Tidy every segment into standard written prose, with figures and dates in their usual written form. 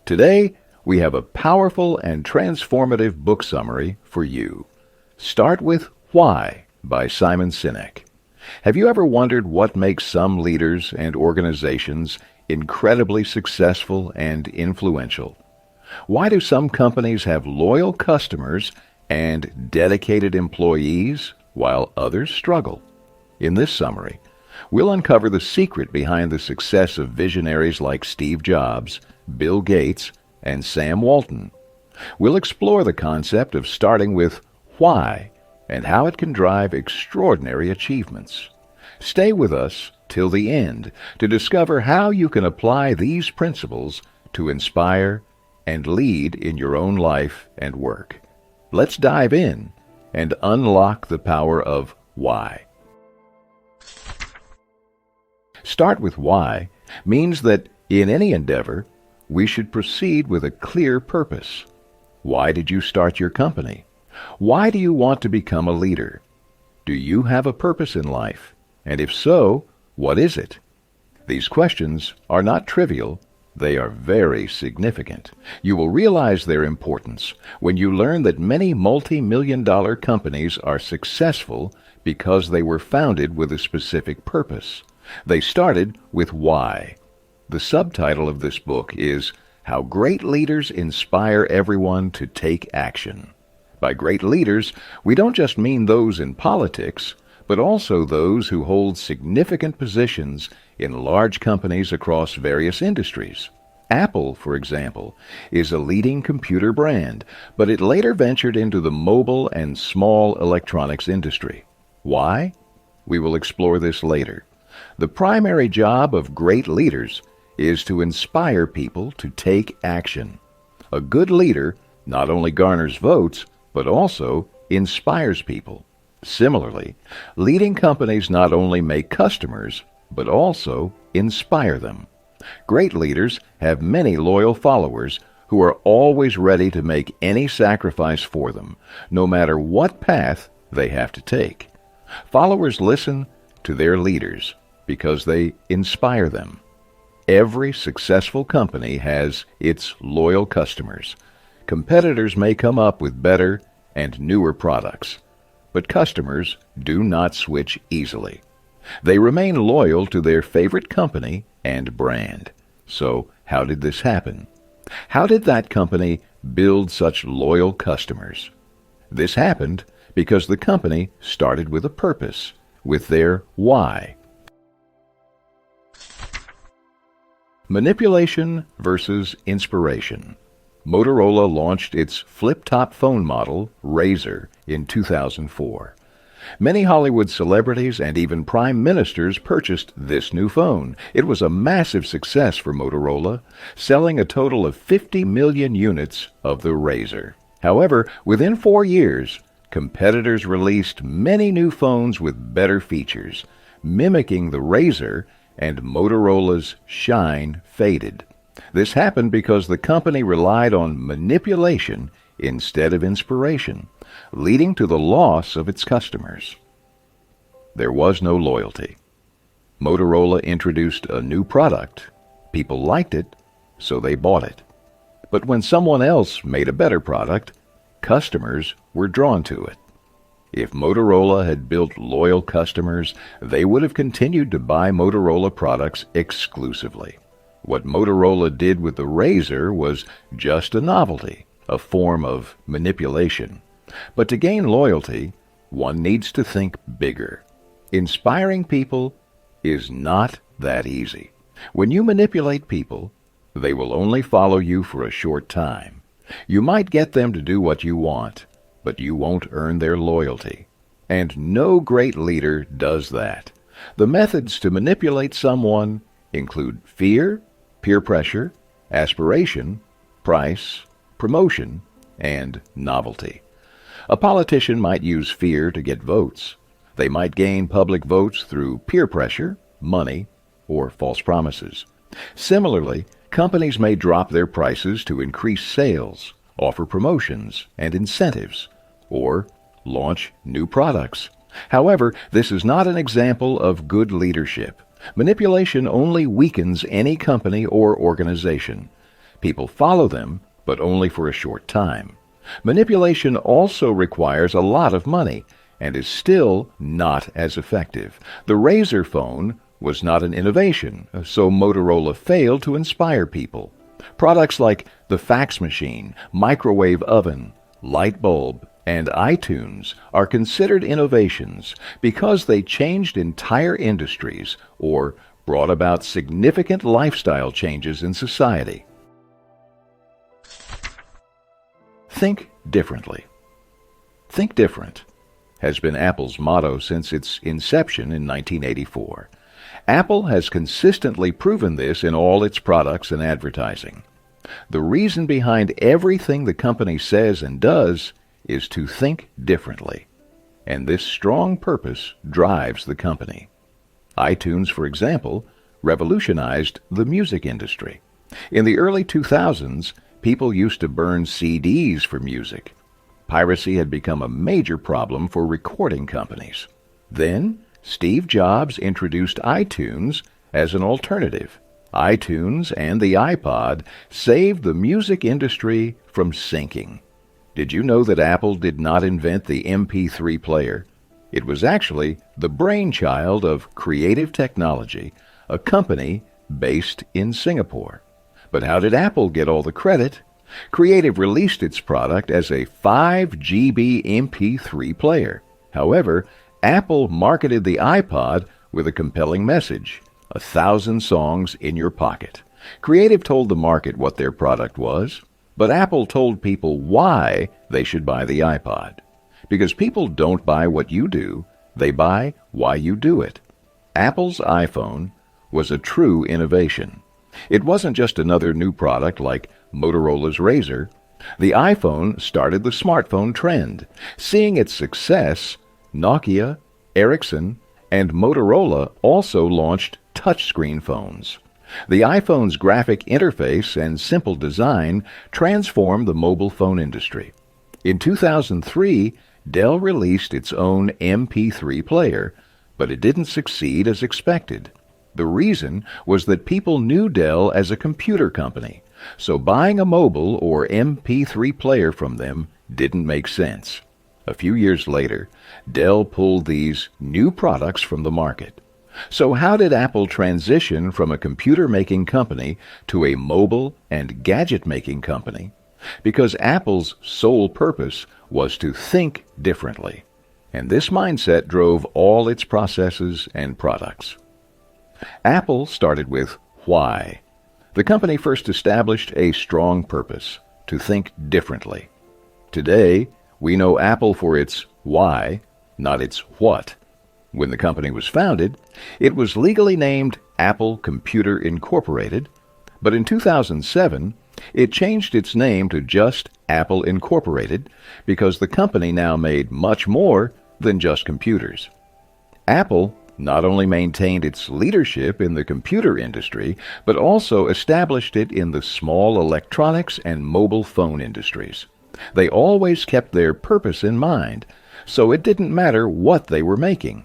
Today, we have a powerful and transformative book summary for you. Start with Why by Simon Sinek. Have you ever wondered what makes some leaders and organizations incredibly successful and influential? Why do some companies have loyal customers and dedicated employees while others struggle? In this summary, we'll uncover the secret behind the success of visionaries like Steve Jobs, Bill Gates, and Sam Walton. We'll explore the concept of starting with why and how it can drive extraordinary achievements. Stay with us till the end to discover how you can apply these principles to inspire and lead in your own life and work. Let's dive in and unlock the power of why. Start with why means that in any endeavor, we should proceed with a clear purpose. Why did you start your company? Why do you want to become a leader? Do you have a purpose in life? And if so, what is it? These questions are not trivial. They are very significant. You will realize their importance when you learn that many multi-million-dollar companies are successful because they were founded with a specific purpose. They started with why. The subtitle of this book is How Great Leaders Inspire Everyone to Take Action. By great leaders, we don't just mean those in politics, but also those who hold significant positions in large companies across various industries. Apple, for example, is a leading computer brand, but it later ventured into the mobile and small electronics industry. Why? We will explore this later. The primary job of great leaders is to inspire people to take action. A good leader not only garners votes, but also inspires people. Similarly, leading companies not only make customers, but also inspire them. Great leaders have many loyal followers who are always ready to make any sacrifice for them, no matter what path they have to take. Followers listen to their leaders because they inspire them. Every successful company has its loyal customers. Competitors may come up with better and newer products, but customers do not switch easily. They remain loyal to their favorite company and brand. So, how did this happen? How did that company build such loyal customers? This happened because the company started with a purpose, with their why. Manipulation versus inspiration. Motorola launched its flip-top phone model, Razr, in 2004. Many Hollywood celebrities and even prime ministers purchased this new phone. It was a massive success for Motorola, selling a total of 50 million units of the Razr. However, within 4 years, competitors released many new phones with better features, mimicking the Razr, and Motorola's shine faded. This happened because the company relied on manipulation instead of inspiration, leading to the loss of its customers. There was no loyalty. Motorola introduced a new product. People liked it, so they bought it. But when someone else made a better product, customers were drawn to it. If Motorola had built loyal customers, they would have continued to buy Motorola products exclusively. What Motorola did with the Razr was just a novelty, a form of manipulation. But to gain loyalty, one needs to think bigger. Inspiring people is not that easy. When you manipulate people, they will only follow you for a short time. You might get them to do what you want, but you won't earn their loyalty. And no great leader does that. The methods to manipulate someone include fear, peer pressure, aspiration, price, promotion, and novelty. A politician might use fear to get votes. They might gain public votes through peer pressure, money, or false promises. Similarly, companies may drop their prices to increase sales, offer promotions and incentives, or launch new products. However, this is not an example of good leadership. Manipulation only weakens any company or organization. People follow them, but only for a short time. Manipulation also requires a lot of money and is still not as effective. The Razor phone was not an innovation, so Motorola failed to inspire people. Products like the fax machine, microwave oven, light bulb, and iTunes are considered innovations because they changed entire industries or brought about significant lifestyle changes in society. Think differently. Think different has been Apple's motto since its inception in 1984. Apple has consistently proven this in all its products and advertising. The reason behind everything the company says and does is to think differently, and this strong purpose drives the company. iTunes, for example, revolutionized the music industry. In the early 2000s, people used to burn CDs for music. Piracy had become a major problem for recording companies. Then, Steve Jobs introduced iTunes as an alternative. iTunes and the iPod saved the music industry from sinking. Did you know that Apple did not invent the MP3 player? It was actually the brainchild of Creative Technology, a company based in Singapore. But how did Apple get all the credit? Creative released its product as a 5 GB MP3 player. However, Apple marketed the iPod with a compelling message: 1,000 songs in your pocket. Creative told the market what their product was, but Apple told people why they should buy the iPod. Because people don't buy what you do, they buy why you do it. Apple's iPhone was a true innovation. It wasn't just another new product like Motorola's Razor. The iPhone started the smartphone trend. Seeing its success, Nokia, Ericsson, and Motorola also launched touchscreen phones. The iPhone's graphic interface and simple design transformed the mobile phone industry. In 2003, Dell released its own MP3 player, but it didn't succeed as expected. The reason was that people knew Dell as a computer company, so buying a mobile or MP3 player from them didn't make sense. A few years later, Dell pulled these new products from the market. So how did Apple transition from a computer-making company to a mobile and gadget-making company? Because Apple's sole purpose was to think differently, and this mindset drove all its processes and products. Apple started with why. The company first established a strong purpose: to think differently. Today, we know Apple for its why, not its what. When the company was founded, it was legally named Apple Computer Incorporated, but in 2007, it changed its name to just Apple Incorporated because the company now made much more than just computers. Apple not only maintained its leadership in the computer industry, but also established it in the small electronics and mobile phone industries. They always kept their purpose in mind, so it didn't matter what they were making.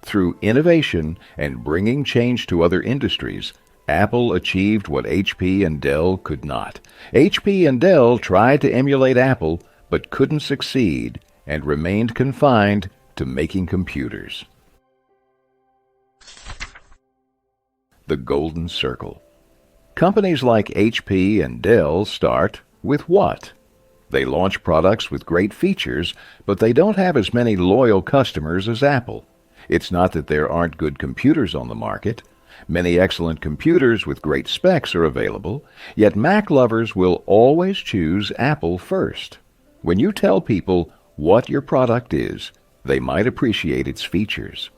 Through innovation and bringing change to other industries, Apple achieved what HP and Dell could not. HP and Dell tried to emulate Apple, but couldn't succeed and remained confined to making computers. The Golden Circle. Companies like HP and Dell start with what? They launch products with great features, but they don't have as many loyal customers as Apple. It's not that there aren't good computers on the market. Many excellent computers with great specs are available, yet Mac lovers will always choose Apple first. When you tell people what your product is, they might appreciate its features.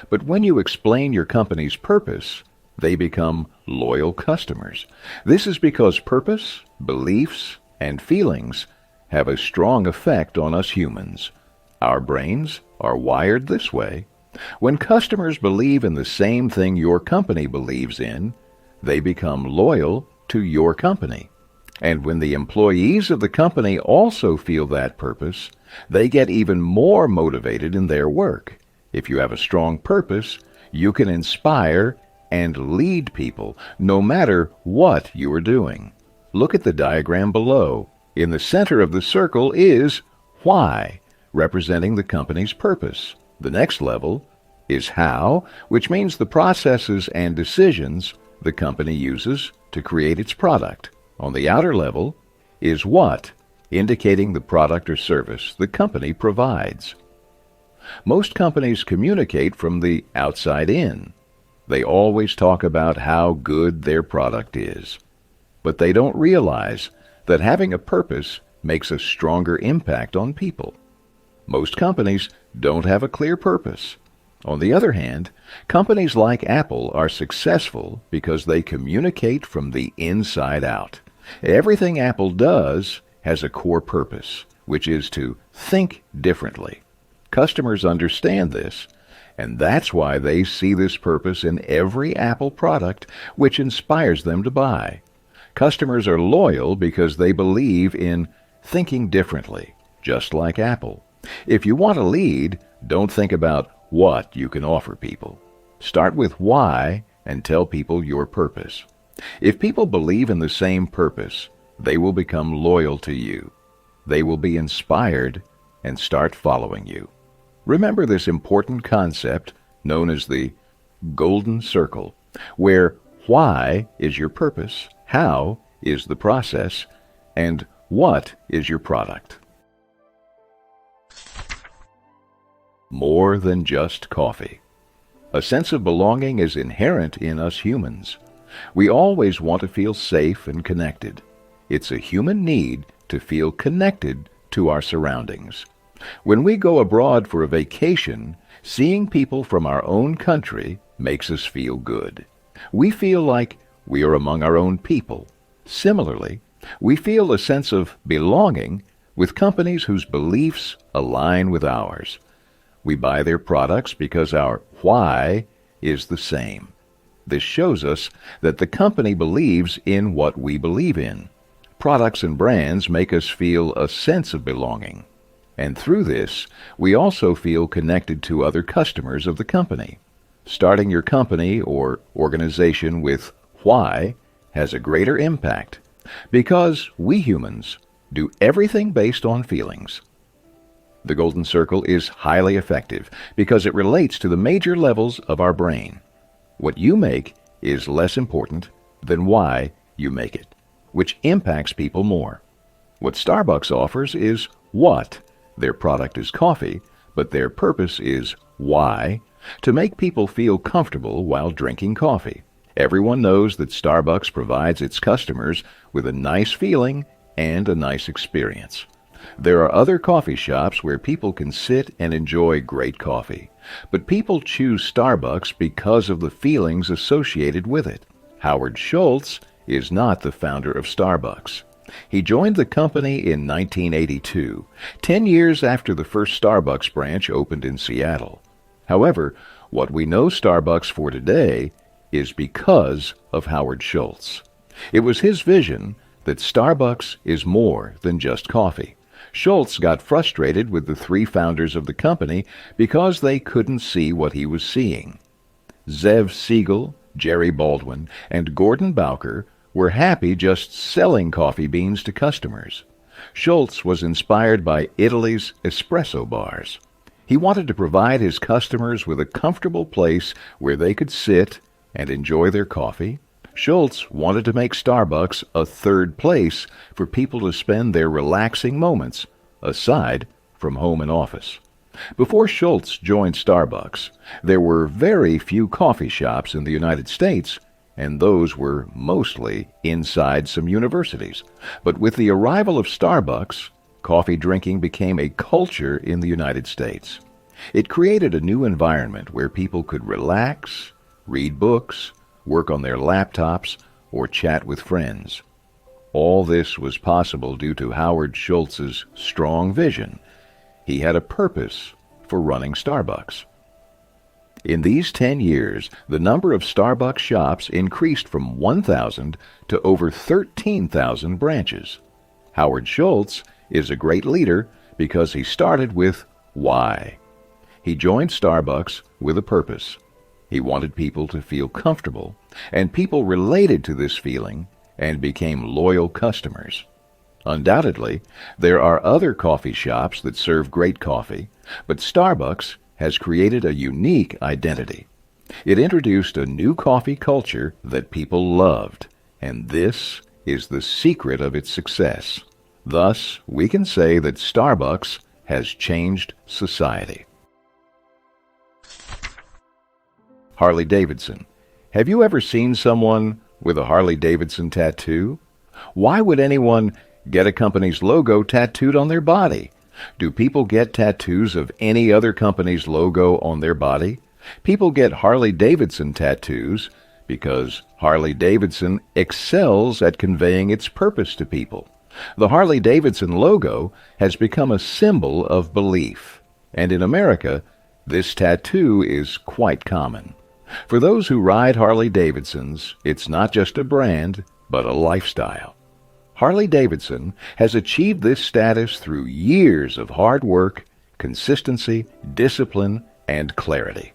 But when you explain your company's purpose, they become loyal customers. This is because purpose, beliefs, and feelings have a strong effect on us humans. Our brains are wired this way. When customers believe in the same thing your company believes in, they become loyal to your company. And when the employees of the company also feel that purpose, they get even more motivated in their work. If you have a strong purpose, you can inspire and lead people, no matter what you are doing. Look at the diagram below. In the center of the circle is why, representing the company's purpose. The next level is how, which means the processes and decisions the company uses to create its product. On the outer level is what, indicating the product or service the company provides. Most companies communicate from the outside in. They always talk about how good their product is. But they don't realize that having a purpose makes a stronger impact on people. Most companies don't have a clear purpose. On the other hand, companies like Apple are successful because they communicate from the inside out. Everything Apple does has a core purpose, which is to think differently. Customers understand this, and that's why they see this purpose in every Apple product, which inspires them to buy. Customers are loyal because they believe in thinking differently, just like Apple. If you want to lead, don't think about what you can offer people. Start with why and tell people your purpose. If people believe in the same purpose, they will become loyal to you. They will be inspired and start following you. Remember this important concept known as the golden circle, where why is your purpose, how is the process, and what is your product. More than just coffee. A sense of belonging is inherent in us humans. We always want to feel safe and connected. It's a human need to feel connected to our surroundings. When we go abroad for a vacation, seeing people from our own country makes us feel good. We feel like we are among our own people. Similarly, we feel a sense of belonging with companies whose beliefs align with ours. We buy their products because our why is the same. This shows us that the company believes in what we believe in. Products and brands make us feel a sense of belonging. And through this, we also feel connected to other customers of the company. Starting your company or organization with why has a greater impact because we humans do everything based on feelings. The golden circle is highly effective because it relates to the major levels of our brain. What you make is less important than why you make it, which impacts people more. What Starbucks offers is what. Their product is coffee, but their purpose is why, to make people feel comfortable while drinking coffee. Everyone knows that Starbucks provides its customers with a nice feeling and a nice experience. There are other coffee shops where people can sit and enjoy great coffee, but people choose Starbucks because of the feelings associated with it. Howard Schultz is not the founder of Starbucks. He joined the company in 1982, 10 years after the first Starbucks branch opened in Seattle. However, what we know Starbucks for today is because of Howard Schultz. It was his vision that Starbucks is more than just coffee. Schultz got frustrated with the three founders of the company because they couldn't see what he was seeing. Zev Siegel, Jerry Baldwin, and Gordon Bowker were happy just selling coffee beans to customers. Schultz was inspired by Italy's espresso bars. He wanted to provide his customers with a comfortable place where they could sit and enjoy their coffee. Schultz wanted to make Starbucks a third place for people to spend their relaxing moments, aside from home and office. Before Schultz joined Starbucks, there were very few coffee shops in the United States, and those were mostly inside some universities. But with the arrival of Starbucks, coffee drinking became a culture in the United States. It created a new environment where people could relax, read books, work on their laptops, or chat with friends. All this was possible due to Howard Schultz's strong vision. He had a purpose for running Starbucks. In these 10 years, the number of Starbucks shops increased from 1,000 to over 13,000 branches. Howard Schultz is a great leader because he started with why. He joined Starbucks with a purpose. He wanted people to feel comfortable, and people related to this feeling and became loyal customers. Undoubtedly, there are other coffee shops that serve great coffee, but Starbucks has created a unique identity. It introduced a new coffee culture that people loved, and this is the secret of its success. Thus, we can say that Starbucks has changed society. Harley-Davidson. Have you ever seen someone with a Harley-Davidson tattoo? Why would anyone get a company's logo tattooed on their body? Do people get tattoos of any other company's logo on their body? People get Harley-Davidson tattoos because Harley-Davidson excels at conveying its purpose to people. The Harley-Davidson logo has become a symbol of belief, and in America, this tattoo is quite common. For those who ride Harley-Davidsons, it's not just a brand, but a lifestyle. Harley-Davidson has achieved this status through years of hard work, consistency, discipline, and clarity.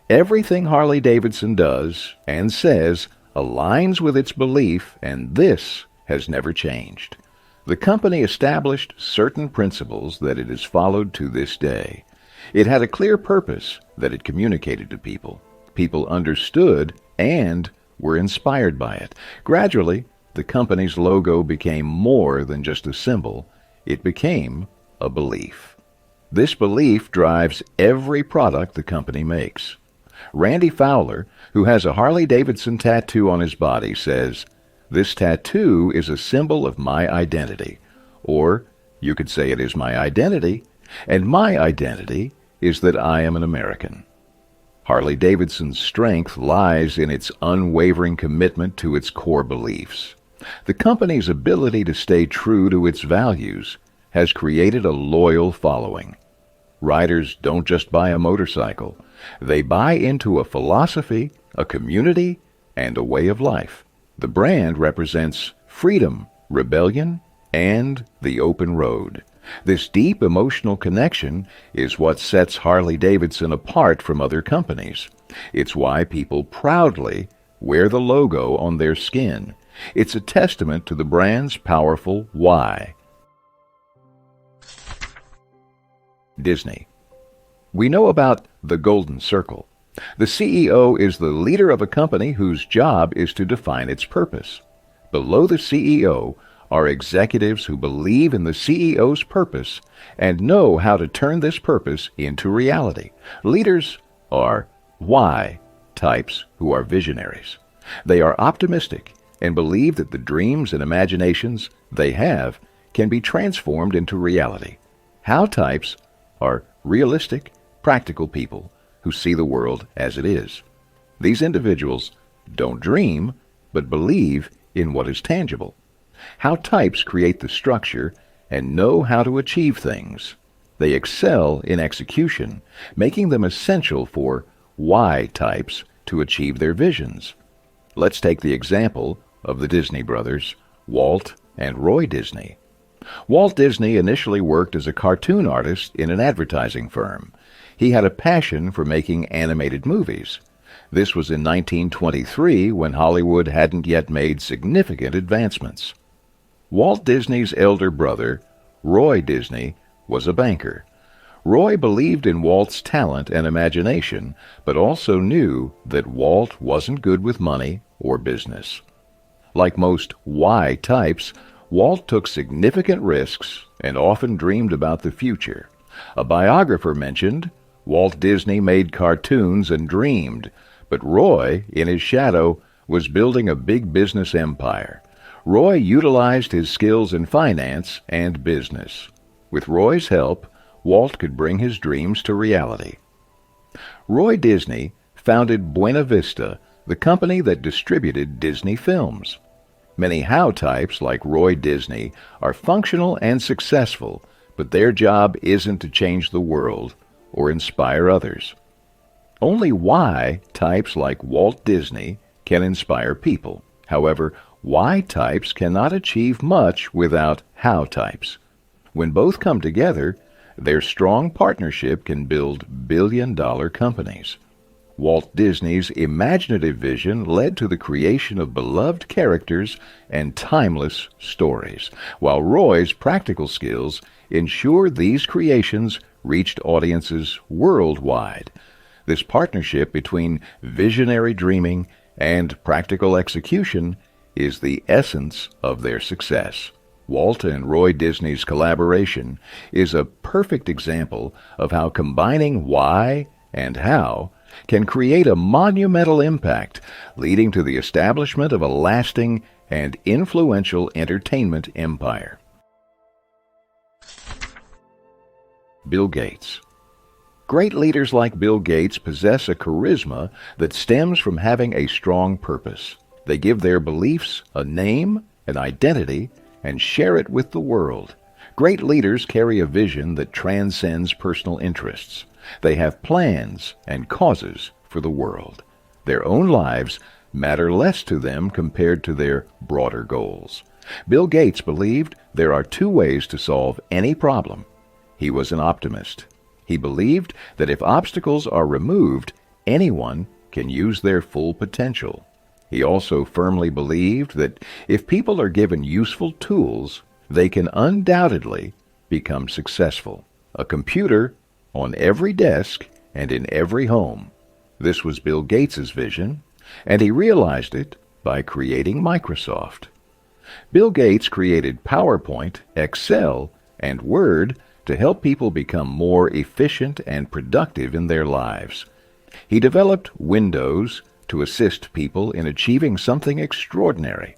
Everything Harley-Davidson does and says aligns with its belief, and this has never changed. The company established certain principles that it has followed to this day. It had a clear purpose that it communicated to people. People understood and were inspired by it. Gradually, the company's logo became more than just a symbol. It became a belief. This belief drives every product the company makes. Randy Fowler, who has a Harley-Davidson tattoo on his body, says, "This tattoo is a symbol of my identity." Or, you could say it is my identity, and my identity is that I am an American. Harley-Davidson's strength lies in its unwavering commitment to its core beliefs. The company's ability to stay true to its values has created a loyal following. Riders don't just buy a motorcycle. They buy into a philosophy, a community, and a way of life. The brand represents freedom, rebellion, and the open road. This deep emotional connection is what sets Harley-Davidson apart from other companies. It's why people proudly wear the logo on their skin. It's a testament to the brand's powerful why. Disney. We know about the Golden Circle. The CEO is the leader of a company whose job is to define its purpose. Below the CEO are executives who believe in the CEO's purpose and know how to turn this purpose into reality. Leaders are why types who are visionaries. They are optimistic and believe that the dreams and imaginations they have can be transformed into reality. How types are realistic, practical people who see the world as it is. These individuals don't dream, but believe in what is tangible. How types create the structure and know how to achieve things. They excel in execution, making them essential for why types to achieve their visions. Let's take the example of the Disney brothers, Walt and Roy Disney. Walt Disney initially worked as a cartoon artist in an advertising firm. He had a passion for making animated movies. This was in 1923 when Hollywood hadn't yet made significant advancements. Walt Disney's elder brother, Roy Disney, was a banker. Roy believed in Walt's talent and imagination, but also knew that Walt wasn't good with money or business. Like most Y types, Walt took significant risks and often dreamed about the future. A biographer mentioned, Walt Disney made cartoons and dreamed, but Roy, in his shadow, was building a big business empire. Roy utilized his skills in finance and business. With Roy's help, Walt could bring his dreams to reality. Roy Disney founded Buena Vista, the company that distributed Disney films. Many how types like Roy Disney are functional and successful, but their job isn't to change the world or inspire others. Only why types like Walt Disney can inspire people. However, why types cannot achieve much without how types. When both come together, their strong partnership can build billion-dollar companies. Walt Disney's imaginative vision led to the creation of beloved characters and timeless stories, while Roy's practical skills ensured these creations reached audiences worldwide. This partnership between visionary dreaming and practical execution is the essence of their success. Walt and Roy Disney's collaboration is a perfect example of how combining why and how can create a monumental impact, leading to the establishment of a lasting and influential entertainment empire. Bill Gates. Great leaders like Bill Gates possess a charisma that stems from having a strong purpose. They give their beliefs a name, an identity, and share it with the world. Great leaders carry a vision that transcends personal interests. They have plans and causes for the world. Their own lives matter less to them compared to their broader goals. Bill Gates believed there are two ways to solve any problem. He was an optimist. He believed that if obstacles are removed, anyone can use their full potential. He also firmly believed that if people are given useful tools, they can undoubtedly become successful. A computer on every desk and in every home. This was Bill Gates's vision, and he realized it by creating Microsoft. Bill Gates created PowerPoint, Excel, and Word to help people become more efficient and productive in their lives. He developed Windows to assist people in achieving something extraordinary.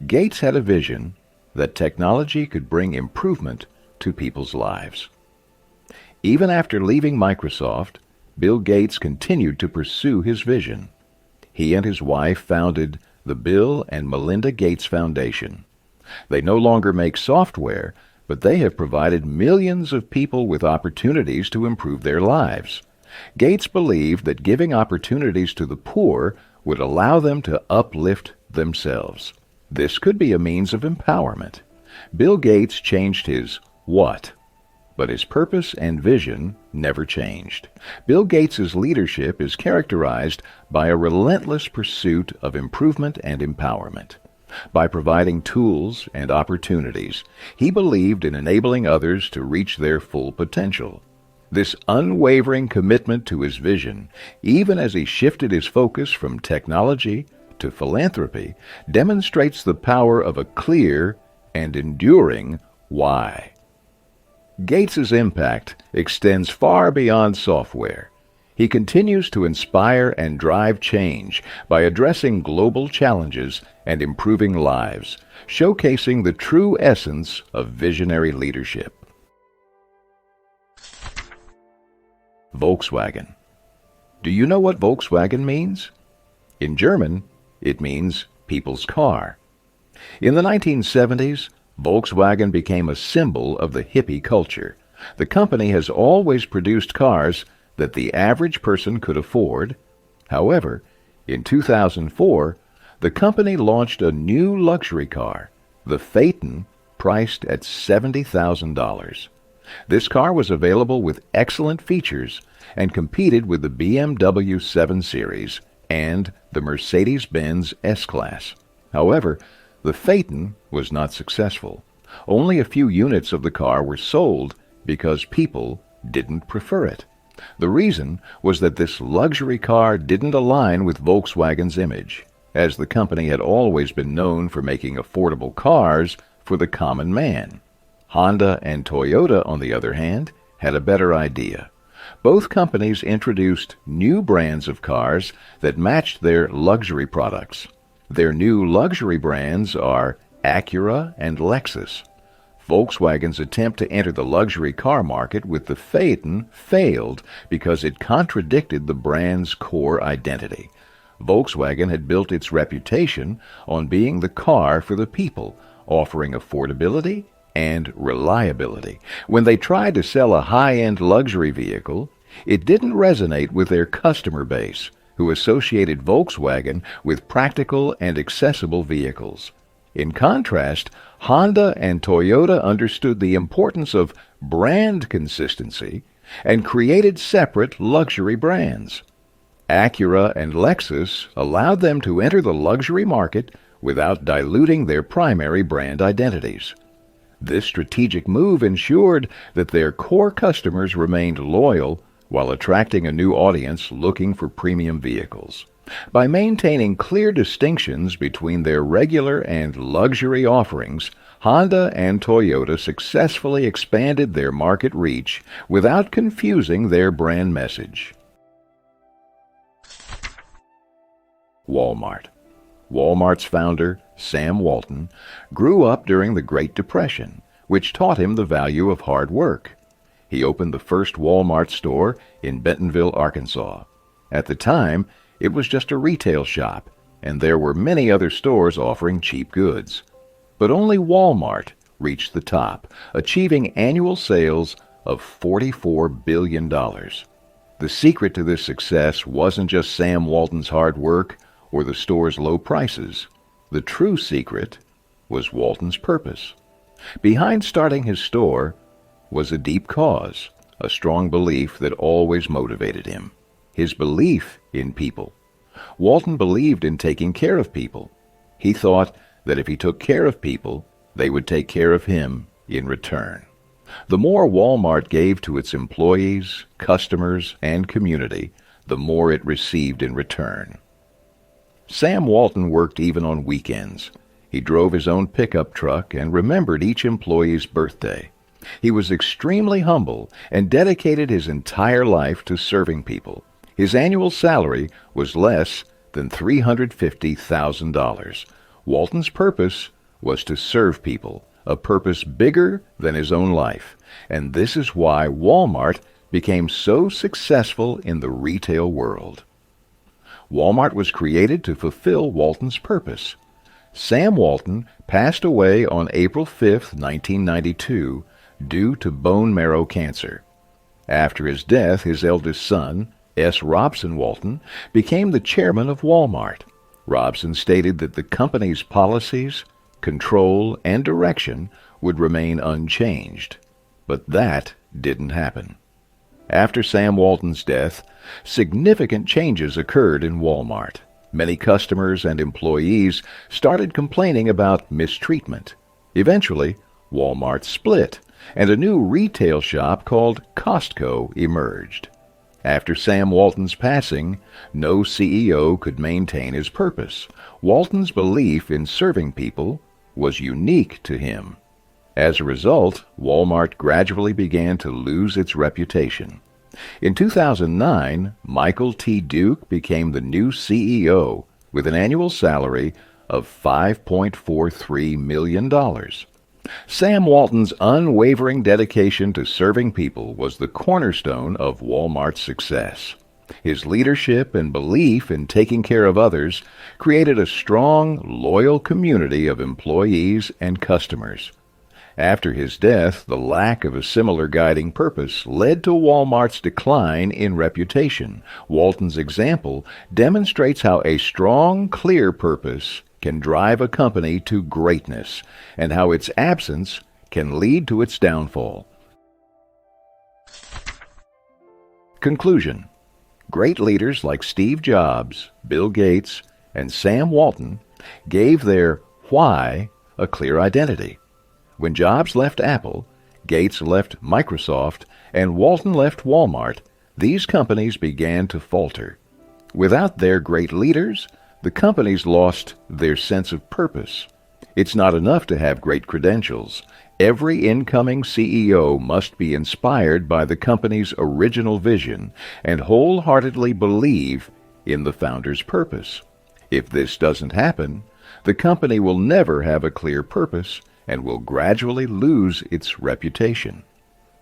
Gates had a vision that technology could bring improvement to people's lives. Even after leaving Microsoft, Bill Gates continued to pursue his vision. He and his wife founded the Bill and Melinda Gates Foundation. They no longer make software, but they have provided millions of people with opportunities to improve their lives. Gates believed that giving opportunities to the poor would allow them to uplift themselves. This could be a means of empowerment. Bill Gates changed his what, but his purpose and vision never changed. Bill Gates's leadership is characterized by a relentless pursuit of improvement and empowerment. By providing tools and opportunities, he believed in enabling others to reach their full potential. This unwavering commitment to his vision, even as he shifted his focus from technology to philanthropy, demonstrates the power of a clear and enduring why. Gates's impact extends far beyond software. He continues to inspire and drive change by addressing global challenges and improving lives, showcasing the true essence of visionary leadership. Volkswagen. Do you know what Volkswagen means? In German, it means people's car. In the 1970s, Volkswagen became a symbol of the hippie culture. The company has always produced cars that the average person could afford. However, in 2004, the company launched a new luxury car, the Phaeton, priced at $70,000. This car was available with excellent features and competed with the BMW 7 Series and the Mercedes-Benz S-Class. However, the Phaeton was not successful. Only a few units of the car were sold because people didn't prefer it. The reason was that this luxury car didn't align with Volkswagen's image, as the company had always been known for making affordable cars for the common man. Honda and Toyota, on the other hand, had a better idea. Both companies introduced new brands of cars that matched their luxury products. Their new luxury brands are Acura and Lexus. Volkswagen's attempt to enter the luxury car market with the Phaeton failed because it contradicted the brand's core identity. Volkswagen had built its reputation on being the car for the people, offering affordability and reliability. When they tried to sell a high-end luxury vehicle, it didn't resonate with their customer base, who associated Volkswagen with practical and accessible vehicles. In contrast, Honda and Toyota understood the importance of brand consistency and created separate luxury brands. Acura and Lexus allowed them to enter the luxury market without diluting their primary brand identities. This strategic move ensured that their core customers remained loyal while attracting a new audience looking for premium vehicles. By maintaining clear distinctions between their regular and luxury offerings, Honda and Toyota successfully expanded their market reach without confusing their brand message. Walmart. Walmart's founder, Sam Walton, grew up during the Great Depression, which taught him the value of hard work. He opened the first Walmart store in Bentonville, Arkansas. At the time, it was just a retail shop, and there were many other stores offering cheap goods. But only Walmart reached the top, achieving annual sales of $44 billion. The secret to this success wasn't just Sam Walton's hard work or the store's low prices. The true secret was Walton's purpose. Behind starting his store was a deep cause, a strong belief that always motivated him. His belief in people. Walton believed in taking care of people. He thought that if he took care of people, they would take care of him in return. The more Walmart gave to its employees, customers, and community, the more it received in return. Sam Walton worked even on weekends. He drove his own pickup truck and remembered each employee's birthday. He was extremely humble and dedicated his entire life to serving people. His annual salary was less than $350,000. Walton's purpose was to serve people, a purpose bigger than his own life. And this is why Walmart became so successful in the retail world. Walmart was created to fulfill Walton's purpose. Sam Walton passed away on April 5, 1992, due to bone marrow cancer. After his death, his eldest son, S. Robson Walton, became the chairman of Walmart. Robson stated that the company's policies, control, and direction would remain unchanged. But that didn't happen. After Sam Walton's death, significant changes occurred in Walmart. Many customers and employees started complaining about mistreatment. Eventually, Walmart split, and a new retail shop called Costco emerged. After Sam Walton's passing, no CEO could maintain his purpose. Walton's belief in serving people was unique to him. As a result, Walmart gradually began to lose its reputation. In 2009, Michael T. Duke became the new CEO with an annual salary of $5.43 million. Sam Walton's unwavering dedication to serving people was the cornerstone of Walmart's success. His leadership and belief in taking care of others created a strong, loyal community of employees and customers. After his death, the lack of a similar guiding purpose led to Walmart's decline in reputation. Walton's example demonstrates how a strong, clear purpose can drive a company to greatness, and how its absence can lead to its downfall. Conclusion. Great leaders like Steve Jobs, Bill Gates, and Sam Walton gave their why a clear identity. When Jobs left Apple, Gates left Microsoft, and Walton left Walmart, these companies began to falter. Without their great leaders, the companies lost their sense of purpose. It's not enough to have great credentials. Every incoming CEO must be inspired by the company's original vision and wholeheartedly believe in the founder's purpose. If this doesn't happen, the company will never have a clear purpose and will gradually lose its reputation.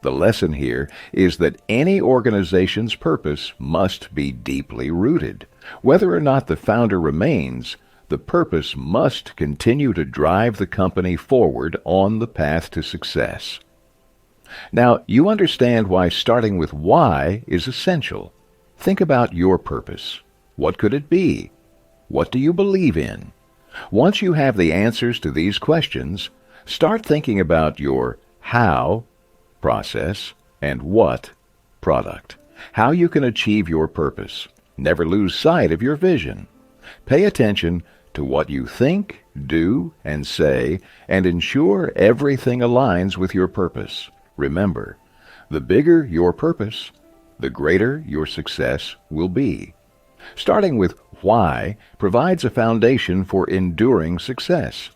The lesson here is that any organization's purpose must be deeply rooted. Whether or not the founder remains, the purpose must continue to drive the company forward on the path to success. Now, you understand why starting with why is essential. Think about your purpose. What could it be? What do you believe in? Once you have the answers to these questions, start thinking about your how process and what product. How you can achieve your purpose. Never lose sight of your vision. Pay attention to what you think, do, and say, and ensure everything aligns with your purpose. Remember, the bigger your purpose, the greater your success will be. Starting with why provides a foundation for enduring success.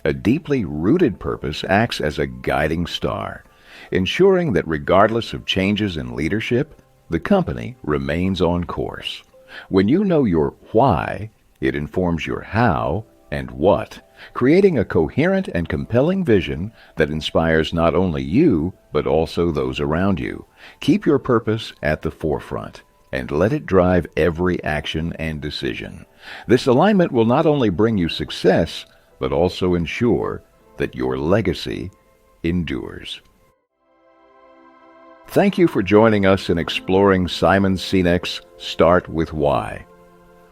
A deeply rooted purpose acts as a guiding star, ensuring that regardless of changes in leadership, the company remains on course. When you know your why, it informs your how and what, creating a coherent and compelling vision that inspires not only you, but also those around you. Keep your purpose at the forefront, and let it drive every action and decision. This alignment will not only bring you success, but also ensure that your legacy endures. Thank you for joining us in exploring Simon Sinek's Start with Why.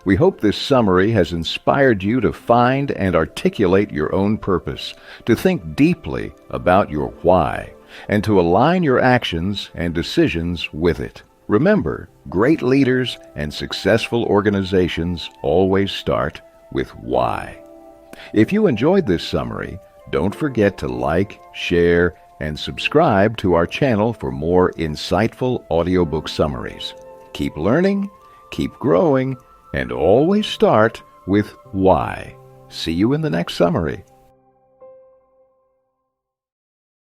We hope this summary has inspired you to find and articulate your own purpose, to think deeply about your why, and to align your actions and decisions with it. Remember, great leaders and successful organizations always start with why. If you enjoyed this summary, don't forget to like, share, and subscribe to our channel for more insightful audiobook summaries. Keep learning, keep growing, and always start with why. See you in the next summary.